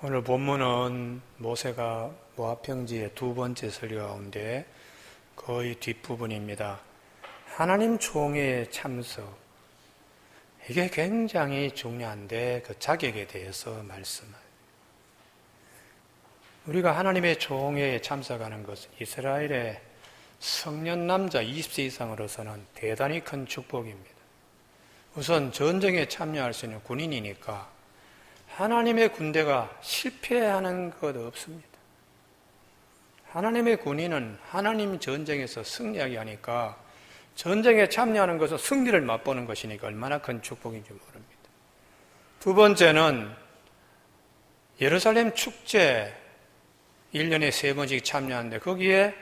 오늘 본문은 모세가 모압 평지의 두 번째 설교 가운데 거의 뒷부분입니다. 하나님 총회의 참석, 이게 굉장히 중요한데 그 자격에 대해서 말씀을. 우리가 하나님의 총회에 참석하는 것은 이스라엘의 성년 남자 20세 이상으로서는 대단히 큰 축복입니다. 우선 전쟁에 참여할 수 있는 군인이니까 하나님의 군대가 실패하는 것 없습니다. 하나님의 군인은 하나님 전쟁에서 승리하게 하니까 전쟁에 참여하는 것은 승리를 맛보는 것이니까 얼마나 큰 축복인지 모릅니다. 두 번째는 예루살렘 축제 1년에 3번씩 참여하는데 거기에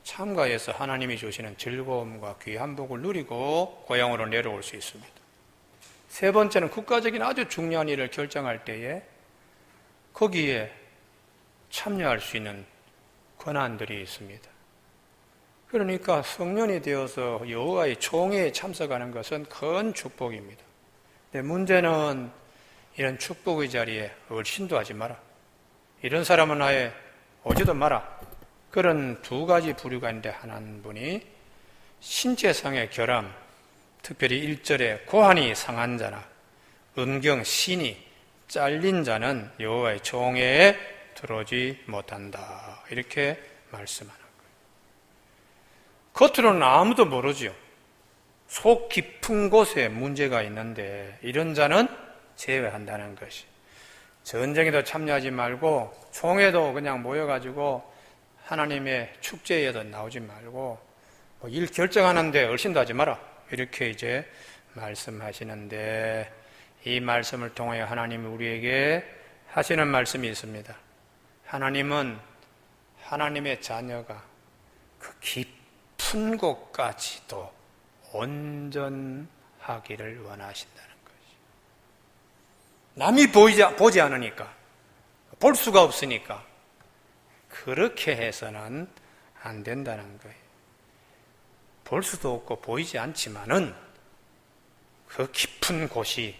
참가해서 하나님이 주시는 즐거움과 귀한 복을 누리고 고향으로 내려올 수 있습니다. 세 번째는 국가적인 아주 중요한 일을 결정할 때에 거기에 참여할 수 있는 권한들이 있습니다. 그러니까 성년이 되어서 여호와의 총회에 참석하는 것은 큰 축복입니다. 근데 문제는 이런 축복의 자리에 얼씬도 하지 마라. 이런 사람은 아예 오지도 마라. 그런 두 가지 부류가 있는데 한 분이 신체상의 결함, 특별히 1절에 고환이 상한 자나 음경, 신이 잘린 자는 여호와의 총회에 들어오지 못한다. 이렇게 말씀하는 거예요. 겉으로는 아무도 모르죠. 속 깊은 곳에 문제가 있는데 이런 자는 제외한다는 것이. 전쟁에도 참여하지 말고 총회도 그냥 모여가지고 하나님의 축제에도 나오지 말고 일 결정하는데 얼씬도 하지 마라. 이렇게 이제 말씀하시는데 이 말씀을 통하여 하나님이 우리에게 하시는 말씀이 있습니다. 하나님은 하나님의 자녀가 그 깊은 곳까지도 온전하기를 원하신다는 것이. 남이 보지 않으니까, 볼 수가 없으니까 그렇게 해서는 안 된다는 거예요. 볼 수도 없고 보이지 않지만은 그 깊은 곳이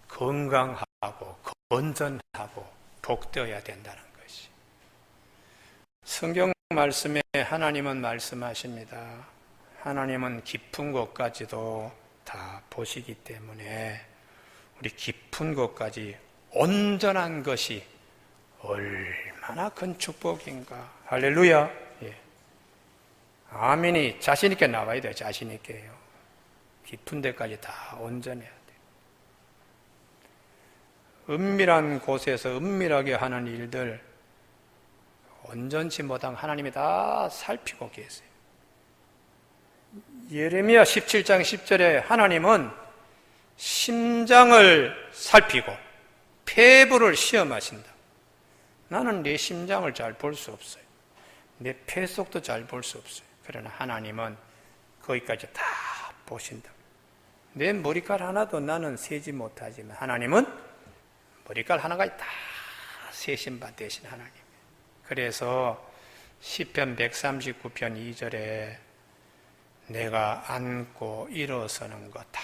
건강하고 건전하고 복되어야 된다는 것이. 성경 말씀에 하나님은 말씀하십니다. 하나님은 깊은 곳까지도 다 보시기 때문에 우리 깊은 곳까지 온전한 것이 얼마나 큰 축복인가. 할렐루야. 아멘이 자신있게 나와야 돼요. 자신있게요. 깊은 데까지 다 온전해야 돼요. 은밀한 곳에서 은밀하게 하는 일들 온전치 못한 하나님이 다 살피고 계세요. 예레미야 17장 10절에 하나님은 심장을 살피고 폐부를 시험하신다. 나는 내 심장을 잘 볼 수 없어요. 내 폐 속도 잘 볼 수 없어요. 그러나 하나님은 거기까지 다 보신다. 내 머리칼 하나도 나는 세지 못하지만 하나님은 머리칼 하나까지 다 세신 바 되신 하나님. 그래서 시편 139편 2절에 내가 앉고 일어서는 거 다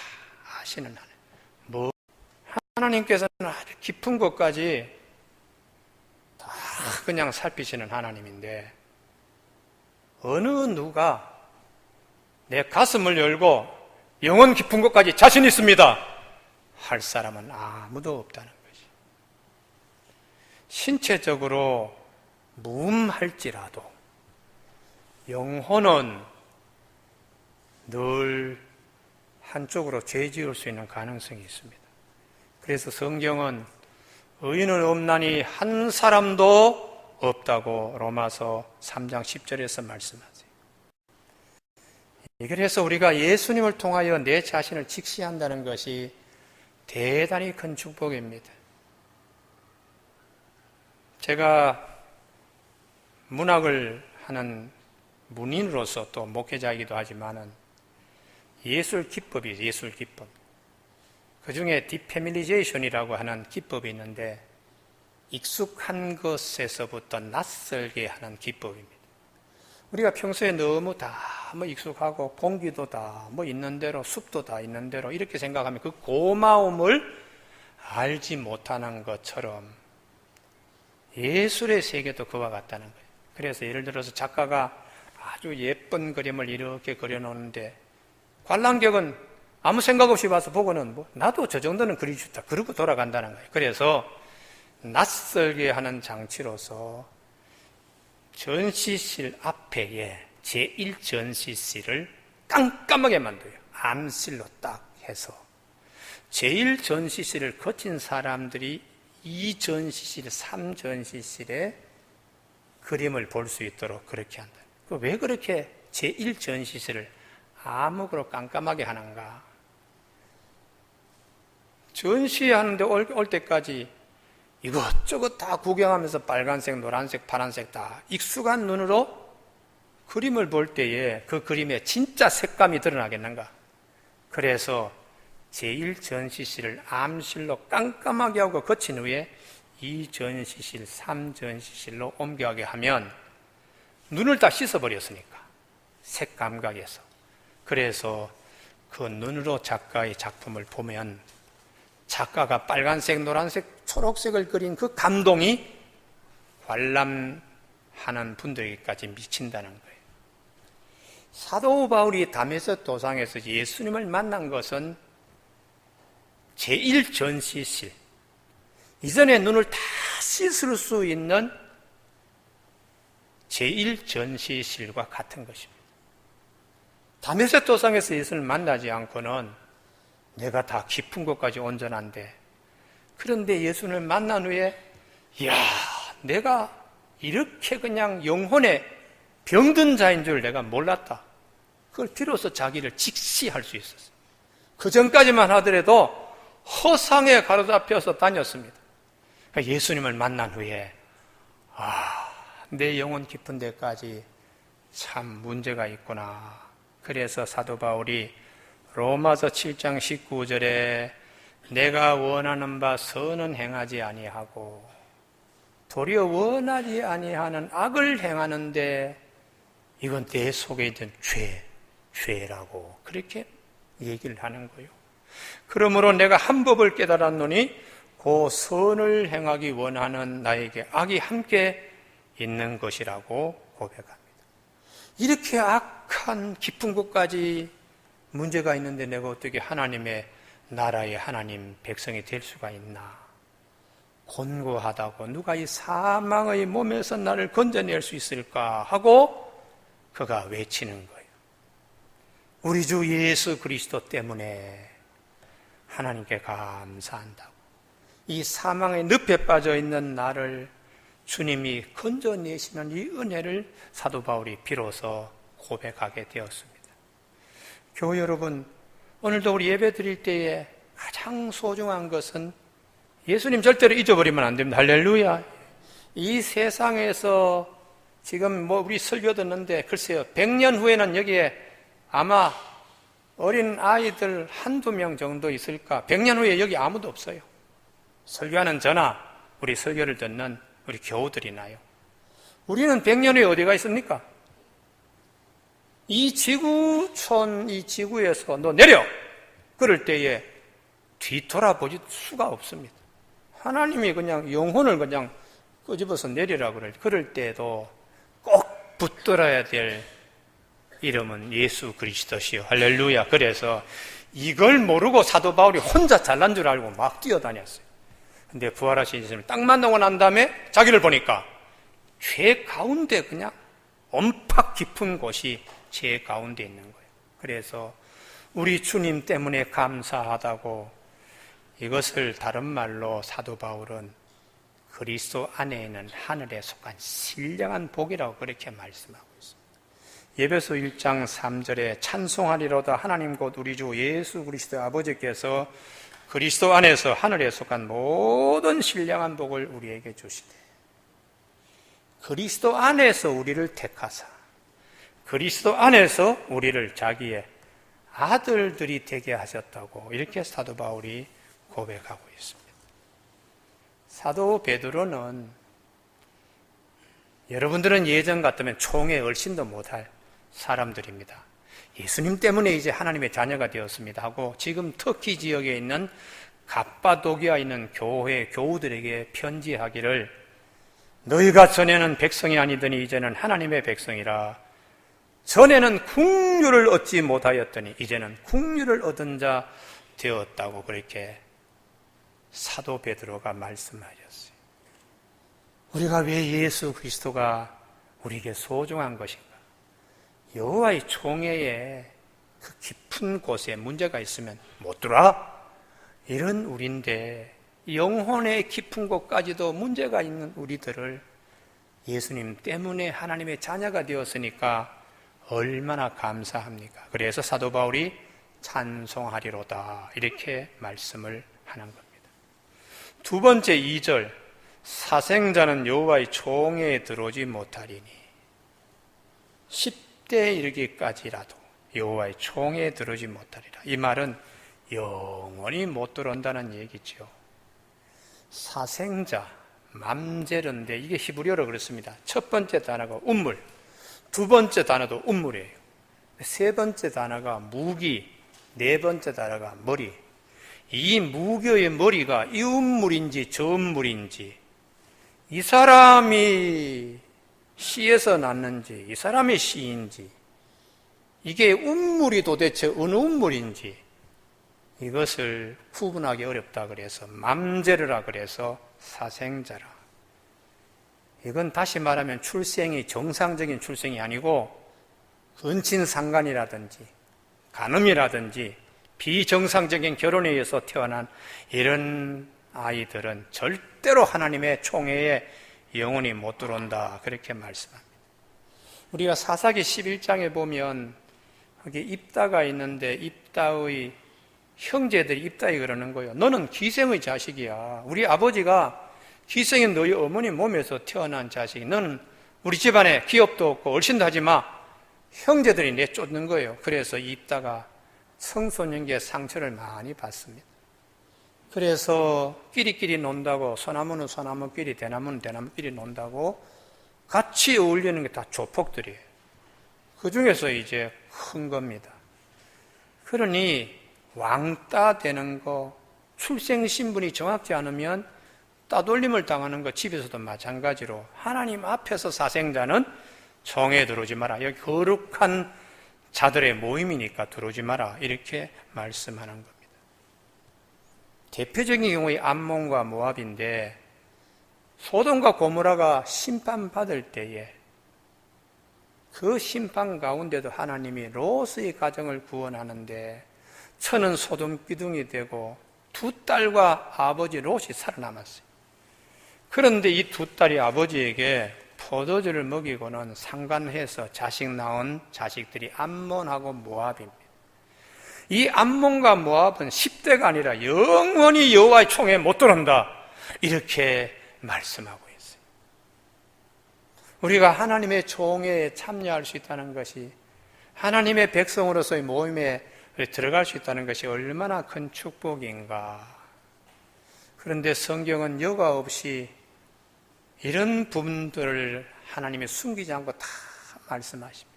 아시는 하나님. 하나님께서는 아주 깊은 곳까지 다 그냥 살피시는 하나님인데 어느 누가 내 가슴을 열고 영혼 깊은 곳까지 자신 있습니다 할 사람은 아무도 없다는 것이. 신체적으로 무음할지라도 영혼은 늘 한쪽으로 죄 지을 수 있는 가능성이 있습니다. 그래서 성경은 의인은 없나니 한 사람도 없다고 로마서 3장 10절에서 말씀하세요. 그래서 우리가 예수님을 통하여 내 자신을 직시한다는 것이 대단히 큰 축복입니다. 제가 문학을 하는 문인으로서 또 목회자이기도 하지만은 예술 기법이 예술 기법. 그 중에 디패밀리제이션이라고 하는 기법이 있는데 익숙한 것에서부터 낯설게 하는 기법입니다. 우리가 평소에 너무 다 익숙하고 공기도 다 있는 대로 숲도 다 있는 대로 이렇게 생각하면 그 고마움을 알지 못하는 것처럼 예술의 세계도 그와 같다는 거예요. 그래서 예를 들어서 작가가 아주 예쁜 그림을 이렇게 그려놓는데 관람객은 아무 생각 없이 봐서 보고는 나도 저 정도는 그리고 싶다 그러고 돌아간다는 거예요. 그래서 낯설게 하는 장치로서 전시실 앞에 제1전시실을 깜깜하게 만들어요. 암실로 딱 해서 제1전시실을 거친 사람들이 2전시실, 3전시실에 그림을 볼 수 있도록 그렇게 한다. 왜 그렇게 제1전시실을 암흑으로 깜깜하게 하는가? 전시하는데 올 때까지 이것저것 다 구경하면서 빨간색, 노란색, 파란색 다 익숙한 눈으로 그림을 볼 때에 그 그림의 진짜 색감이 드러나겠는가? 그래서 제1전시실을 암실로 깜깜하게 하고 거친 후에 2전시실, 3전시실로 옮겨가게 하면 눈을 다 씻어버렸으니까 색감각에서. 그래서 그 눈으로 작가의 작품을 보면 작가가 빨간색, 노란색, 초록색을 그린 그 감동이 관람하는 분들에게까지 미친다는 거예요. 사도 바울이 다메섹 도상에서 예수님을 만난 것은 제1전시실, 이전에 눈을 다 씻을 수 있는 제1전시실과 같은 것입니다. 다메섹 도상에서 예수님을 만나지 않고는 내가 다 깊은 곳까지 온전한데, 그런데 예수님을 만난 후에 이야, 내가 이렇게 그냥 영혼에 병든 자인 줄 내가 몰랐다. 그걸 비로소 자기를 직시할 수 있었어요. 그 전까지만 하더라도 허상에 가로잡혀서 다녔습니다. 그러니까 예수님을 만난 후에 내 영혼 깊은 데까지 참 문제가 있구나. 그래서 사도 바울이 로마서 7장 19절에 내가 원하는 바 선은 행하지 아니하고 도리어 원하지 아니하는 악을 행하는데 이건 내 속에 있는 죄라고 그렇게 얘기를 하는 거예요. 그러므로 내가 한 법을 깨달았노니 그 선을 행하기 원하는 나에게 악이 함께 있는 것이라고 고백합니다. 이렇게 악한 깊은 곳까지 문제가 있는데 내가 어떻게 하나님의 나라의 하나님 백성이 될 수가 있나? 곤고하다고 누가 이 사망의 몸에서 나를 건져낼 수 있을까 하고 그가 외치는 거예요. 우리 주 예수 그리스도 때문에 하나님께 감사한다고. 이 사망의 늪에 빠져 있는 나를 주님이 건져내시는 이 은혜를 사도 바울이 비로소 고백하게 되었습니다. 교회 여러분, 오늘도 우리 예배 드릴 때에 가장 소중한 것은 예수님 절대로 잊어버리면 안 됩니다. 할렐루야. 이 세상에서 지금 우리 설교 듣는데 글쎄요, 100년 후에는 여기에 아마 어린 아이들 한두 명 정도 있을까? 100년 후에 여기 아무도 없어요. 설교하는 저나 우리 설교를 듣는 우리 교우들이나요. 우리는 100년 후에 어디가 있습니까? 이 지구촌, 이 지구에서 너 내려! 그럴 때에 뒤돌아보질 수가 없습니다. 하나님이 그냥 영혼을 그냥 끄집어서 내리라 그럴 때에도 꼭 붙들어야 될 이름은 예수 그리스도시요. 할렐루야. 그래서 이걸 모르고 사도 바울이 혼자 잘난 줄 알고 막 뛰어다녔어요. 근데 부활하신 예수님을 딱 만나고 난 다음에 자기를 보니까 죄 가운데 그냥 엄팍 깊은 곳이 죄 가운데 있는 거예요. 그래서 우리 주님 때문에 감사하다고, 이것을 다른 말로 사도 바울은 그리스도 안에 있는 하늘에 속한 신령한 복이라고 그렇게 말씀하고 있습니다. 예배소 1장 3절에 찬송하리로다 하나님 곧 우리 주 예수 그리스도 아버지께서 그리스도 안에서 하늘에 속한 모든 신령한 복을 우리에게 주시되, 그리스도 안에서 우리를 택하사 그리스도 안에서 우리를 자기의 아들들이 되게 하셨다고 이렇게 사도 바울이 고백하고 있습니다. 사도 베드로는 여러분들은 예전 같으면 총회 얼씬도 못할 사람들입니다. 예수님 때문에 이제 하나님의 자녀가 되었습니다 하고 지금 터키 지역에 있는 갑바도기아에 있는 교회 교우들에게 편지하기를 너희가 전에는 백성이 아니더니 이제는 하나님의 백성이라. 전에는 국류를 얻지 못하였더니 이제는 국류를 얻은 자 되었다고 그렇게 사도 베드로가 말씀하셨어요. 우리가 왜 예수 그리스도가 우리에게 소중한 것인가? 여호와의 총회에 그 깊은 곳에 문제가 있으면 못 들어와? 이런 우리인데 영혼의 깊은 곳까지도 문제가 있는 우리들을 예수님 때문에 하나님의 자녀가 되었으니까 얼마나 감사합니까? 그래서 사도 바울이 찬송하리로다 이렇게 말씀을 하는 겁니다. 두 번째 2절, 사생자는 여호와의 총회에 들어오지 못하리니 10대에 이르기까지라도 여호와의 총회에 들어오지 못하리라. 이 말은 영원히 못 들어온다는 얘기죠. 사생자, 맘제르인데 이게 히브리어로 그렇습니다. 첫 번째 단어가 운물, 두 번째 단어도 운물이에요. 세 번째 단어가 무기, 네 번째 단어가 머리. 이 무교의 머리가 이 운물인지 저 운물인지, 이 사람이 씨에서 났는지 이 사람이 씨인지, 이게 운물이 도대체 어느 운물인지 이것을 구분하기 어렵다 그래서 맘제르라 그래서 사생자라. 이건 다시 말하면 출생이 정상적인 출생이 아니고 근친상간이라든지 간음이라든지 비정상적인 결혼에 의해서 태어난 이런 아이들은 절대로 하나님의 총회에 영원히 못 들어온다 그렇게 말씀합니다. 우리가 사사기 11장에 보면 거기 입다가 있는데 입다의 형제들이 입다에 그러는 거예요. 너는 기생의 자식이야. 우리 아버지가 기생인 너희 어머니 몸에서 태어난 자식이, 너는 우리 집안에 기업도 없고 얼씬도 하지 마. 형제들이 내쫓는 거예요. 그래서 입다가 청소년기에 상처를 많이 받습니다. 그래서 끼리끼리 논다고, 소나무는 소나무끼리, 대나무는 대나무끼리 논다고 같이 어울리는 게 다 조폭들이에요. 그 중에서 이제 큰 겁니다. 그러니 왕따 되는 거, 출생 신분이 정확지 않으면 따돌림을 당하는 거, 집에서도 마찬가지로 하나님 앞에서 사생자는 총회에 들어오지 마라. 여기 거룩한 자들의 모임이니까 들어오지 마라. 이렇게 말씀하는 겁니다. 대표적인 경우에 암몬과 모압인데, 소돔과 고모라가 심판받을 때에 그 심판 가운데도 하나님이 롯의 가정을 구원하는데 처는 소돔 기둥이 되고 두 딸과 아버지 롯이 살아남았어요. 그런데 이 두 딸이 아버지에게 포도주를 먹이고는 상관해서 자식 낳은 자식들이 암몬하고 모압입니다. 이 암몬과 모압은 10대가 아니라 영원히 여호와의 총회에 못 들어온다 이렇게 말씀하고 있어요. 우리가 하나님의 총회에 참여할 수 있다는 것이, 하나님의 백성으로서의 모임에 들어갈 수 있다는 것이 얼마나 큰 축복인가. 그런데 성경은 여과 없이 이런 부분들을 하나님이 숨기지 않고 다 말씀하십니다.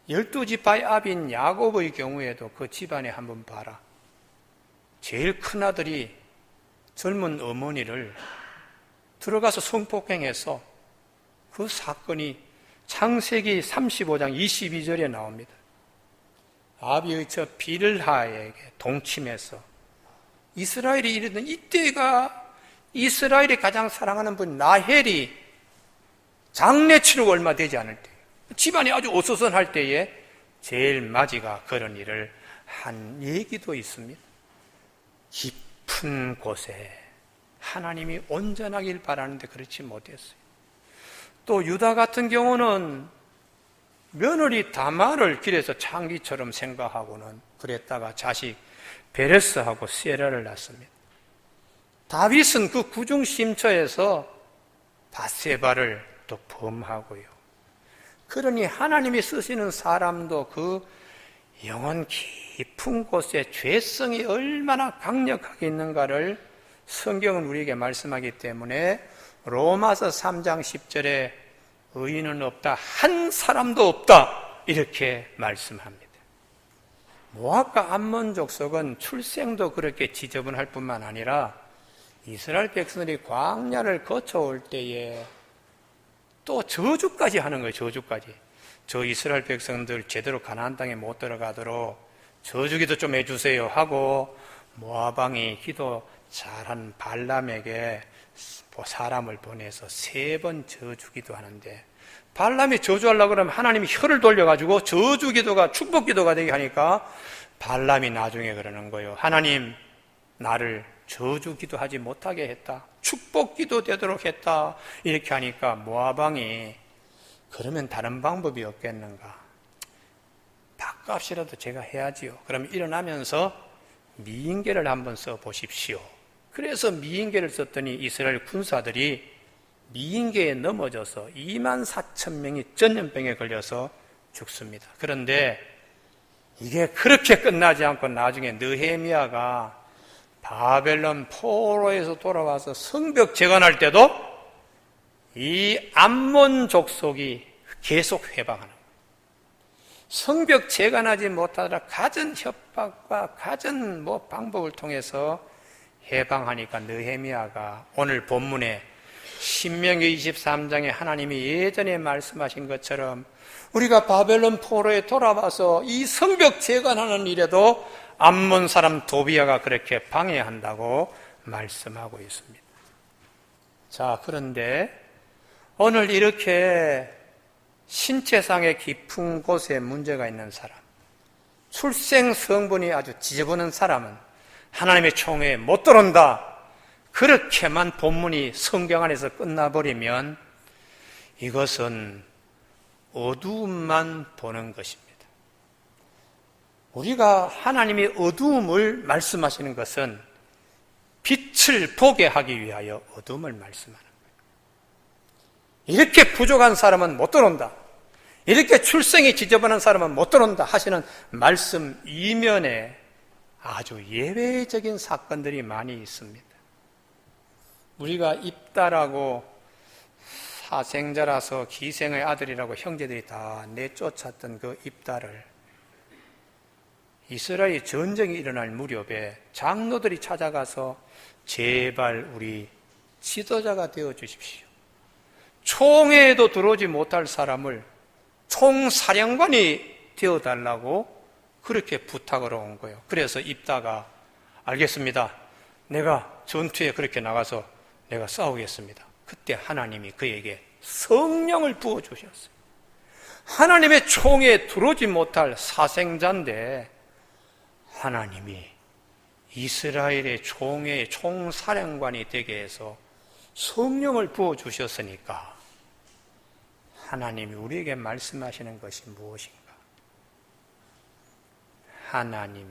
12지파의 아비인 야곱의 경우에도 그 집안에 한번 봐라. 제일 큰 아들이 젊은 어머니를 들어가서 성폭행해서 그 사건이 창세기 35장 22절에 나옵니다. 아비의 저 빌하에게 동침해서 이스라엘이 이르던 이때가 이스라엘이 가장 사랑하는 분 라헬이 장례 치르고 얼마 되지 않을 때, 집안이 아주 어수선할 때에 제일 마지가 그런 일을 한 얘기도 있습니다. 깊은 곳에 하나님이 온전하길 바라는데 그렇지 못했어요. 또 유다 같은 경우는 며느리 다말을 길에서 창기처럼 생각하고는 그랬다가 자식 베레스하고 세라를 낳습니다. 다윗은 그 구중심처에서 바세바를 또 범하고요. 그러니 하나님이 쓰시는 사람도 그 영혼 깊은 곳에 죄성이 얼마나 강력하게 있는가를 성경은 우리에게 말씀하기 때문에 로마서 3장 10절에 의인은 없다, 한 사람도 없다 이렇게 말씀합니다. 모압과 암몬 족속은 출생도 그렇게 지저분할 뿐만 아니라 이스라엘 백성들이 광야를 거쳐올 때에 또 저주까지 하는 거예요. 저주까지. 저 이스라엘 백성들 제대로 가나안 땅에 못 들어가도록 저주기도 좀 해주세요 하고 모압 왕이 기도 잘한 발람에게 사람을 보내서 3번 저주기도 하는데, 발람이 저주하려고 그러면 하나님이 혀를 돌려가지고 저주기도가 축복기도가 되게 하니까 발람이 나중에 그러는 거예요. 하나님, 나를 저주기도 하지 못하게 했다, 축복기도 되도록 했다. 이렇게 하니까 모압 왕이 그러면 다른 방법이 없겠는가, 밥값이라도 제가 해야지요. 그럼 일어나면서 미인계를 한번 써보십시오. 그래서 미인계를 썼더니 이스라엘 군사들이 미인계에 넘어져서 24,000명이 전염병에 걸려서 죽습니다. 그런데 이게 그렇게 끝나지 않고 나중에 느헤미야가 바벨론 포로에서 돌아와서 성벽 재건할 때도 이 암몬 족속이 계속 회방하는 거예요. 성벽 재건하지 못하더라 갖은 협박과 갖은 방법을 통해서 해방하니까 느헤미야가 오늘 본문에 신명기 23장에 하나님이 예전에 말씀하신 것처럼 우리가 바벨론 포로에 돌아와서 이 성벽 재건하는 일에도 암몬 사람 도비야가 그렇게 방해한다고 말씀하고 있습니다. 자, 그런데 오늘 이렇게 신체상의 깊은 곳에 문제가 있는 사람, 출생 성분이 아주 지저분한 사람은 하나님의 총회에 못 들어온다, 그렇게만 본문이 성경 안에서 끝나버리면 이것은 어두움만 보는 것입니다. 우리가 하나님의 어두움을 말씀하시는 것은 빛을 보게 하기 위하여 어두움을 말씀하는 거예요. 이렇게 부족한 사람은 못 들어온다, 이렇게 출생이 지저분한 사람은 못 들어온다 하시는 말씀 이면에 아주 예외적인 사건들이 많이 있습니다. 우리가 입다라고 사생자라서 기생의 아들이라고 형제들이 다 내쫓았던 그 입다를 이스라엘 전쟁이 일어날 무렵에 장로들이 찾아가서 제발 우리 지도자가 되어 주십시오, 총회에도 들어오지 못할 사람을 총사령관이 되어달라고 그렇게 부탁을 온 거예요. 그래서 입다가 알겠습니다, 내가 전투에 그렇게 나가서 내가 싸우겠습니다. 그때 하나님이 그에게 성령을 부어주셨어요. 하나님의 총에 들어오지 못할 사생자인데 하나님이 이스라엘의 총회의 총사령관이 되게 해서 성령을 부어주셨으니까 하나님이 우리에게 말씀하시는 것이 무엇인가? 하나님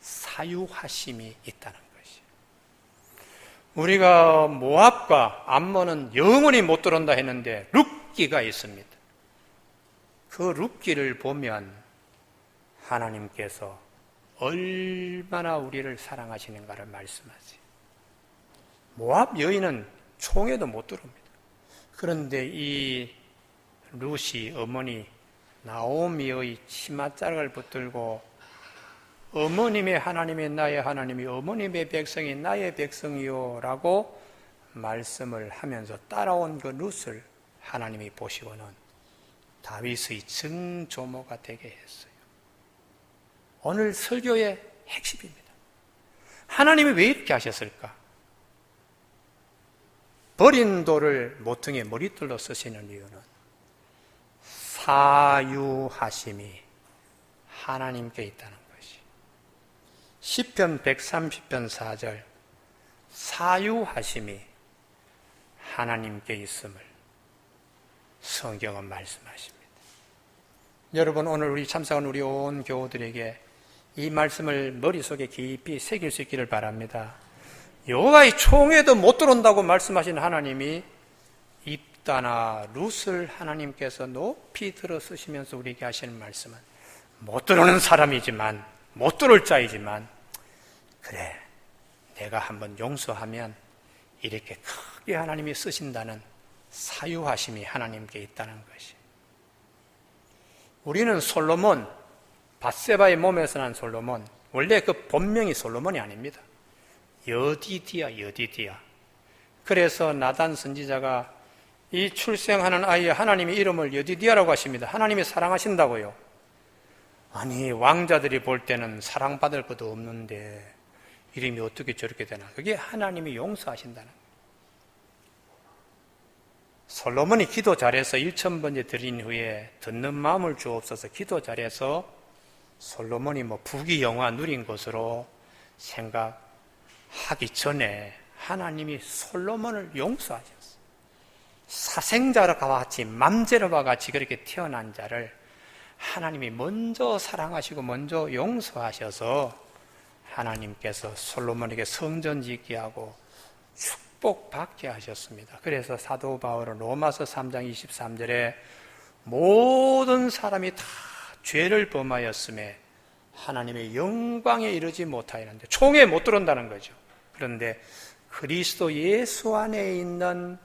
사유하심이 있다는 것이에요. 우리가 모압과 암몬은 영원히 못 들어온다 했는데 룻기가 있습니다. 그 룻기를 보면 하나님께서 얼마나 우리를 사랑하시는가를 말씀하세요. 모압 여인은 총에도 못 들어옵니다. 그런데 이 룻이 어머니 나오미의 치맛자락을 붙들고 어머님의 하나님이 나의 하나님이 어머님의 백성이 나의 백성이요 라고 말씀을 하면서 따라온 그 룻을 하나님이 보시고는 다윗의 증조모가 되게 했어요. 오늘 설교의 핵심입니다. 하나님이 왜 이렇게 하셨을까? 버린 돌을 모퉁이에 머리털로 쓰시는 이유는 사유하심이 하나님께 있다는 것이. 시편 130편 4절 사유하심이 하나님께 있음을 성경은 말씀하십니다. 여러분, 오늘 우리 참석한 우리 온 교우들에게 이 말씀을 머릿속에 깊이 새길 수 있기를 바랍니다. 여호와의 총에도 못 들어온다고 말씀하신 하나님이 입다나 룻을 하나님께서 높이 들어 쓰시면서 우리에게 하시는 말씀은 못 들어오는 사람이지만, 못 들어올 자이지만, 그래, 내가 한번 용서하면 이렇게 크게 하나님이 쓰신다는 사유하심이 하나님께 있다는 것이. 우리는 솔로몬, 밧세바의 몸에서 난 솔로몬, 원래 그 본명이 솔로몬이 아닙니다. 여디디아. 그래서 나단 선지자가 이 출생하는 아이의 하나님의 이름을 여디디아라고 하십니다. 하나님이 사랑하신다고요. 아니, 왕자들이 볼 때는 사랑받을 것도 없는데 이름이 어떻게 저렇게 되나? 그게 하나님이 용서하신다는 거예요. 솔로몬이 기도 잘해서 1000번째 드린 후에 듣는 마음을 주옵소서 기도 잘해서 솔로몬이 부귀영화 누린 것으로 생각하기 전에 하나님이 솔로몬을 용서하셨어요. 사생자와 같이 맘제르와 같이 그렇게 태어난 자를 하나님이 먼저 사랑하시고 먼저 용서하셔서 하나님께서 솔로몬에게 성전 짓게 하고 축복받게 하셨습니다. 그래서 사도 바울은 로마서 3장 23절에 모든 사람이 다 죄를 범하였음에 하나님의 영광에 이르지 못하였는데 총에 못 들어온다는 거죠. 그런데 그리스도 예수 안에 있는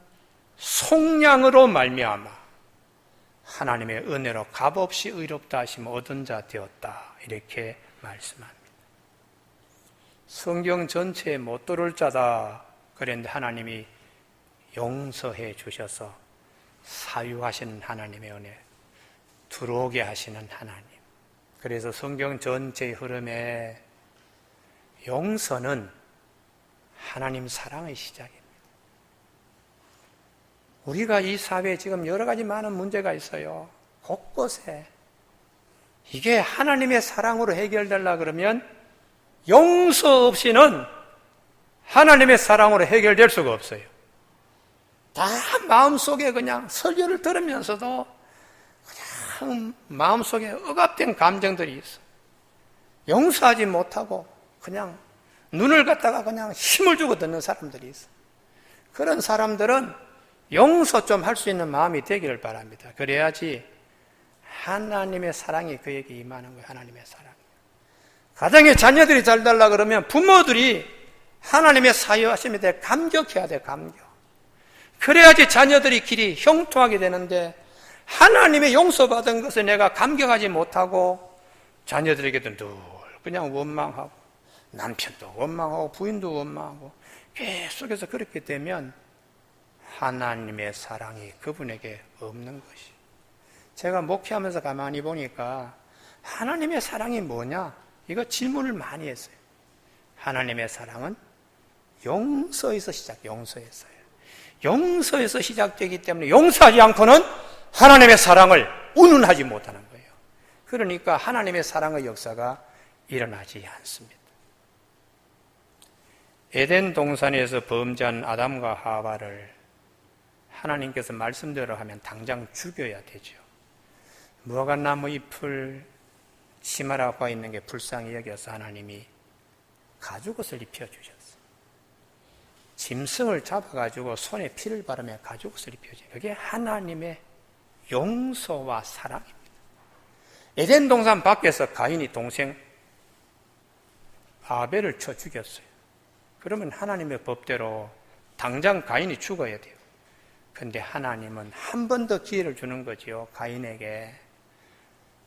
속량으로 말미암아 하나님의 은혜로 값없이 의롭다 하심을 얻은 자 되었다. 이렇게 말씀합니다. 성경 전체에 못 들어올 자다. 그런데 하나님이 용서해 주셔서 사유하시는 하나님의 은혜, 들어오게 하시는 하나님. 그래서 성경 전체의 흐름에 용서는 하나님 사랑의 시작입니다. 우리가 이 사회에 지금 여러 가지 많은 문제가 있어요. 곳곳에. 이게 하나님의 사랑으로 해결되려고 그러면 용서 없이는 하나님의 사랑으로 해결될 수가 없어요. 다 마음속에 그냥 설교를 들으면서도 그냥 마음속에 억압된 감정들이 있어. 용서하지 못하고 그냥 눈을 갖다가 그냥 힘을 주고 듣는 사람들이 있어. 그런 사람들은 용서 좀 할 수 있는 마음이 되기를 바랍니다. 그래야지 하나님의 사랑이 그에게 임하는 거예요. 하나님의 사랑. 가정에 자녀들이 잘 되려고 그러면 부모들이 하나님의 사유하심에 대해 감격해야 돼. 감격. 그래야지 자녀들이 길이 형통하게 되는데 하나님의 용서받은 것을 내가 감격하지 못하고 자녀들에게도 늘 그냥 원망하고 남편도 원망하고 부인도 원망하고 계속해서 그렇게 되면 하나님의 사랑이 그분에게 없는 것이. 제가 목회하면서 가만히 보니까 하나님의 사랑이 뭐냐? 이거 질문을 많이 했어요. 하나님의 사랑은 용서에서 용서에서요. 용서에서 시작되기 때문에 용서하지 않고는 하나님의 사랑을 운운하지 못하는 거예요. 그러니까 하나님의 사랑의 역사가 일어나지 않습니다. 에덴 동산에서 범죄한 아담과 하와를 하나님께서 말씀대로 하면 당장 죽여야 되죠. 무화과나무 잎을 치마라고 있는 게 불쌍히 여겨서 하나님이 가죽옷을 입혀주셨어요. 짐승을 잡아가지고 손에 피를 바르며 가죽옷을 입혀줘요. 그게 하나님의 용서와 사랑입니다. 에덴 동산 밖에서 가인이 동생 아벨을 쳐 죽였어요. 그러면 하나님의 법대로 당장 가인이 죽어야 돼요. 그런데 하나님은 한 번 더 기회를 주는 거지요. 가인에게.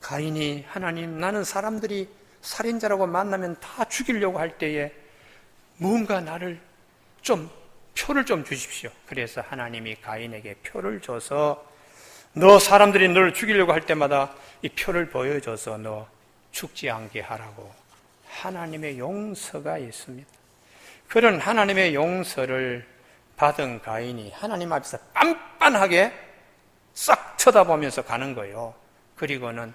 가인이 하나님 나는 사람들이 살인자라고 만나면 다 죽이려고 할 때에 뭔가 나를 좀 표를 좀 주십시오. 그래서 하나님이 가인에게 표를 줘서 너 사람들이 너를 죽이려고 할 때마다 이 표를 보여줘서 너 죽지 않게 하라고 하나님의 용서가 있습니다. 그런 하나님의 용서를 받은 가인이 하나님 앞에서 빤빤하게 싹 쳐다보면서 가는 거예요. 그리고는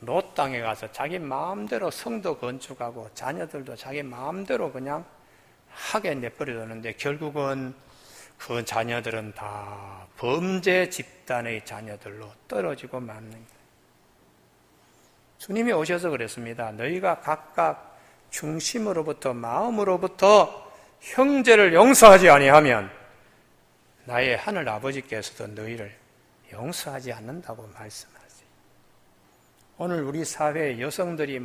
롯 땅에 가서 자기 마음대로 성도 건축하고 자녀들도 자기 마음대로 그냥 하게 내버려두는데 결국은 그 자녀들은 다 범죄 집단의 자녀들로 떨어지고 마는 거예요. 주님이 오셔서 그랬습니다. 너희가 각각 중심으로부터 마음으로부터 형제를 용서하지 아니하면 나의 하늘 아버지께서도 너희를 용서하지 않는다고 말씀하세요. 오늘 우리 사회에 여성들이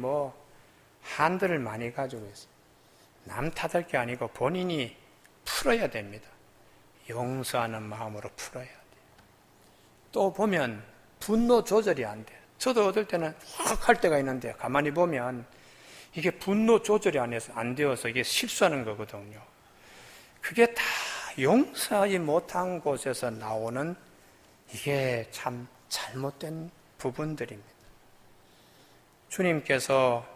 한들을 많이 가지고 있어요. 남 탓할 게 아니고 본인이 풀어야 됩니다. 용서하는 마음으로 풀어야 돼요. 또 보면 분노 조절이 안 돼요. 저도 어떨 때는 확 할 때가 있는데 가만히 보면 이게 분노 조절이 안 되어서 이게 실수하는 거거든요. 그게 다 용서하지 못한 곳에서 나오는 이게 참 잘못된 부분들입니다. 주님께서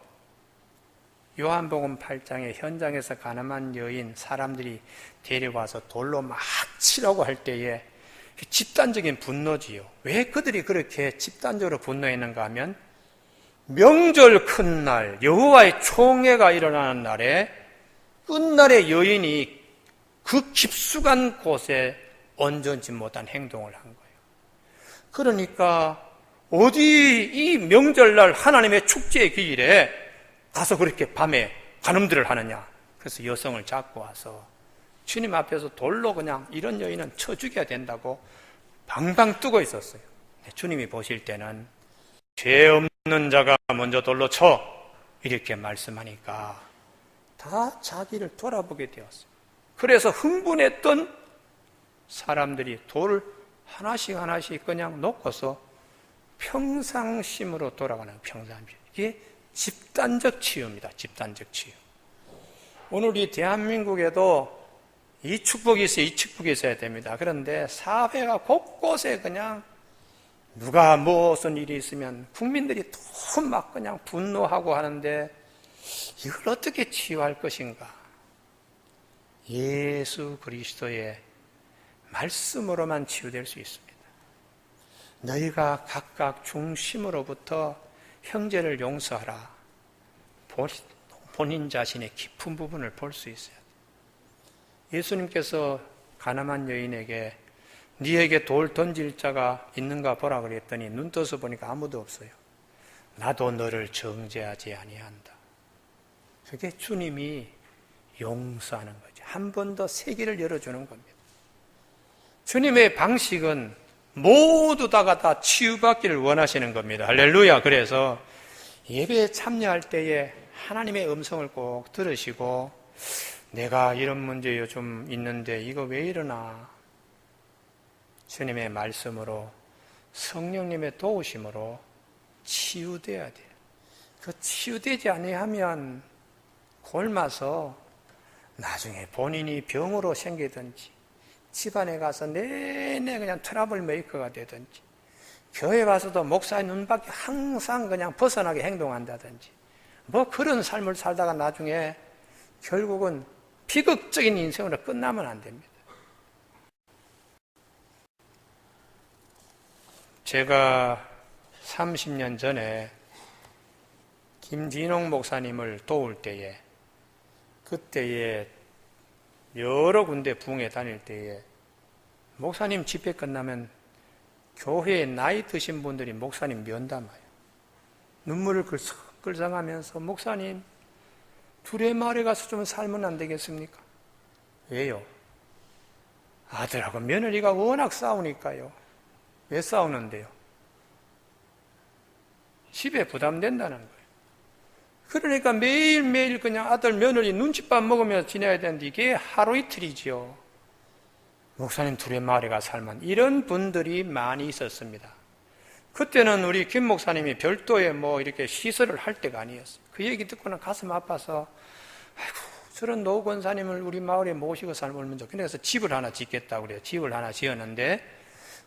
요한복음 8장의 현장에서 가늠한 여인 사람들이 데려와서 돌로 막 치라고 할 때에 집단적인 분노지요. 왜 그들이 그렇게 집단적으로 분노했는가 하면 명절 큰 날 여호와의 총회가 일어나는 날에 끝날에 여인이 그 깊숙한 곳에 얹어지 못한 행동을 한 거예요. 그러니까 어디 이 명절날 하나님의 축제의 기일에 가서 그렇게 밤에 간음들을 하느냐. 그래서 여성을 잡고 와서 주님 앞에서 돌로 그냥 이런 여인은 쳐 죽여야 된다고 방방 뜨고 있었어요. 주님이 보실 때는 죄 없는 자가 먼저 돌로 쳐 이렇게 말씀하니까 다 자기를 돌아보게 되었어요. 그래서 흥분했던 사람들이 돌을 하나씩 그냥 놓고서 평상심으로 돌아가는 평상심. 이게 집단적 치유입니다. 집단적 치유. 오늘 이 대한민국에도 이 축복이 있어요. 이 축복이 있어야 됩니다. 그런데 사회가 곳곳에 그냥 누가 무슨 일이 있으면 국민들이 또 막 그냥 분노하고 하는데 이걸 어떻게 치유할 것인가? 예수 그리스도의 말씀으로만 치유될 수 있습니다. 너희가 각각 중심으로부터 형제를 용서하라. 본인 자신의 깊은 부분을 볼 수 있어요. 예수님께서 가늠한 여인에게 네에게 돌 던질 자가 있는가 보라 그랬더니 눈 떠서 보니까 아무도 없어요. 나도 너를 정죄하지 아니한다. 그게 주님이 용서하는 거죠. 한 번 더 세계를 열어주는 겁니다. 주님의 방식은 모두 다 치유받기를 원하시는 겁니다. 할렐루야. 그래서 예배에 참여할 때에 하나님의 음성을 꼭 들으시고 내가 이런 문제 요즘 있는데 이거 왜 이러나 주님의 말씀으로 성령님의 도우심으로 치유돼야 돼요. 그 치유되지 아니하면 곪아서 나중에 본인이 병으로 생기든지 집안에 가서 내내 그냥 트러블 메이커가 되든지 교회 와서도 목사의 눈밖에 항상 그냥 벗어나게 행동한다든지 뭐 그런 삶을 살다가 나중에 결국은 비극적인 인생으로 끝나면 안 됩니다. 제가 30년 전에 김진홍 목사님을 도울 때에 그때에 여러 군데 부흥회 다닐 때에 목사님 집회 끝나면 교회에 나이 드신 분들이 목사님 면담해요. 눈물을 글썽하면서 목사님 둘의 마을에 가서 좀 살면 안 되겠습니까? 왜요? 아들하고 며느리가 워낙 싸우니까요. 왜 싸우는데요? 집에 부담된다는 거예요. 그러니까 매일매일 그냥 아들 며느리 눈칫밥 먹으면서 지내야 되는데 이게 하루 이틀이지요. 목사님 둘의 마을에 가서 살면 이런 분들이 많이 있었습니다. 그때는 우리 김 목사님이 별도의 뭐 이렇게 시설을 할 때가 아니었어요. 그 얘기 듣고는 가슴 아파서 아이고 저런 노 권사님을 우리 마을에 모시고 살면 좋겠네. 그래서 집을 하나 짓겠다고 그래요. 집을 하나 지었는데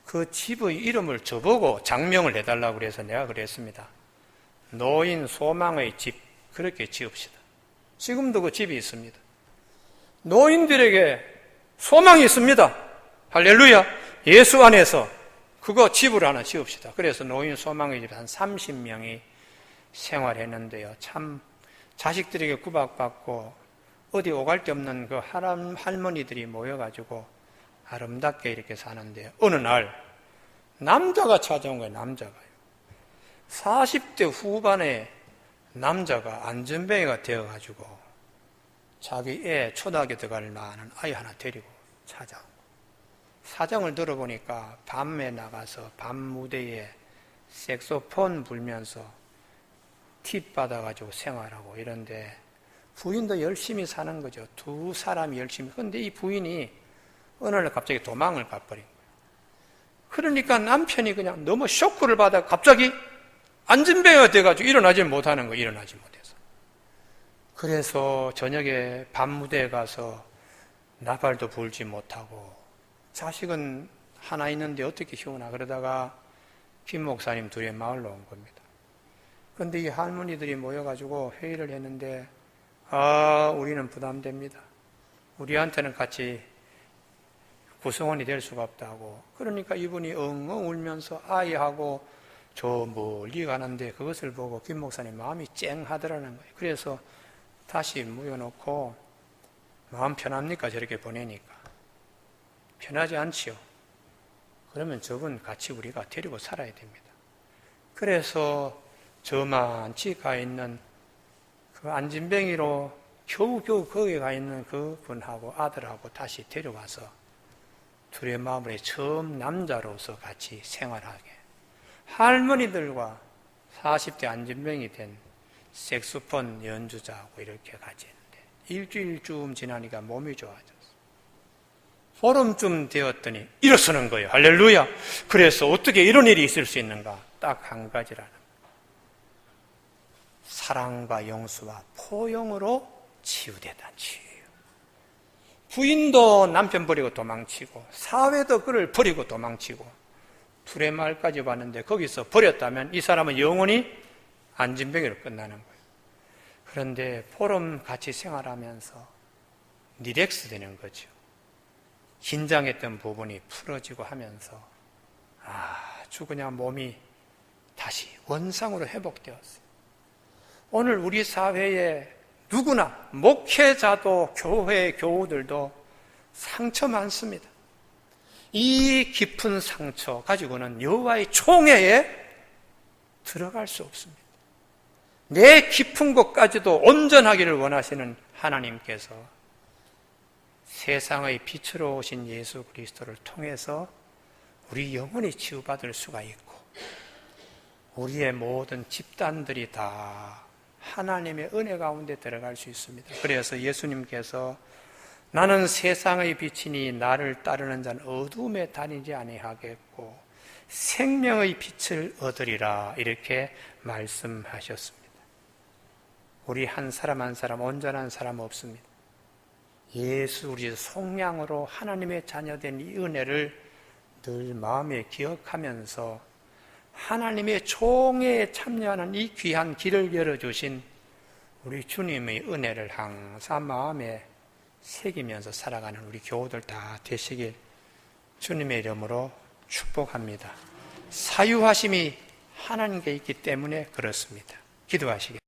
그 집의 이름을 저보고 장명을 해달라고 그래서 내가 그랬습니다. 노인 소망의 집 그렇게 지읍시다. 지금도 그 집이 있습니다. 노인들에게 소망이 있습니다. 할렐루야. 예수 안에서 그거 집을 하나 지읍시다. 그래서 노인 소망의 집 한 30명이 생활했는데요. 참 자식들에게 구박받고 어디 오갈 데 없는 그 할머니들이 모여가지고 아름답게 이렇게 사는데요. 어느 날 남자가 찾아온 거예요. 남자가요. 40대 후반에 남자가 안전뱅이가 되어가지고 자기 애 초등학교 들어갈 만한 아이 하나 데리고 찾아온 거예요. 사정을 들어보니까 밤에 나가서 밤 무대에 색소폰 불면서 팁 받아가지고 생활하고 이런데 부인도 열심히 사는 거죠. 두 사람이 열심히. 그런데 이 부인이 어느 날 갑자기 도망을 가버린 거예요. 그러니까 남편이 그냥 너무 쇼크를 받아 갑자기 안전뱅이가 돼가지고 일어나지 못하는 거예요. 일어나지 못해서. 그래서 저녁에 밤무대에 가서 나팔도 불지 못하고 자식은 하나 있는데 어떻게 키우나 그러다가 김 목사님 둘이 마을로 온 겁니다. 그런데 이 할머니들이 모여가지고 회의를 했는데 우리는 부담됩니다. 우리한테는 같이 구성원이 될 수가 없다고. 그러니까 이분이 엉엉 울면서 아이하고 저 멀리 가는데 그것을 보고 김 목사님 마음이 쨍하더라는 거예요. 그래서 다시 모여놓고 마음 편합니까? 저렇게 보내니까. 편하지 않지요. 그러면 저분 같이 우리가 데리고 살아야 됩니다. 그래서 저만치 가 있는 그 안진뱅이로 겨우겨우 거기 가 있는 그분하고 아들하고 다시 데려가서 둘의 마음에 처음 남자로서 같이 생활하게. 할머니들과 40대 안진뱅이 된 색소폰 연주자하고 이렇게 같이 했는데 일주일쯤 지나니까 몸이 좋아졌어요. 보름쯤 되었더니 일어서는 거예요. 할렐루야. 그래서 어떻게 이런 일이 있을 수 있는가? 딱 한 가지라는 거예요. 사랑과 용서와 포용으로 치유되다. 치유. 부인도 남편 버리고 도망치고 사회도 그를 버리고 도망치고 둘의 마을까지 왔는데 거기서 버렸다면 이 사람은 영원히 안진병으로 끝나는 거예요. 그런데 보름 같이 생활하면서 리렉스 되는 거죠. 긴장했던 부분이 풀어지고 하면서 아주 그냥 몸이 다시 원상으로 회복되었어요. 오늘 우리 사회에 누구나 목회자도 교회 교우들도 상처 많습니다. 이 깊은 상처 가지고는 여호와의 총회에 들어갈 수 없습니다. 내 깊은 곳까지도 온전하기를 원하시는 하나님께서 세상의 빛으로 오신 예수 그리스도를 통해서 우리 영혼이 치유받을 수가 있고 우리의 모든 집단들이 다 하나님의 은혜 가운데 들어갈 수 있습니다. 그래서 예수님께서 나는 세상의 빛이니 나를 따르는 자는 어둠에 다니지 아니하겠고 생명의 빛을 얻으리라 이렇게 말씀하셨습니다. 우리 한 사람 한 사람 온전한 사람 없습니다. 예수 우리 속량으로 하나님의 자녀된 이 은혜를 늘 마음에 기억하면서 하나님의 총회에 참여하는 이 귀한 길을 열어주신 우리 주님의 은혜를 항상 마음에 새기면서 살아가는 우리 교우들 다 되시길 주님의 이름으로 축복합니다. 사유하심이 하나님께 있기 때문에 그렇습니다. 기도하시겠습니다.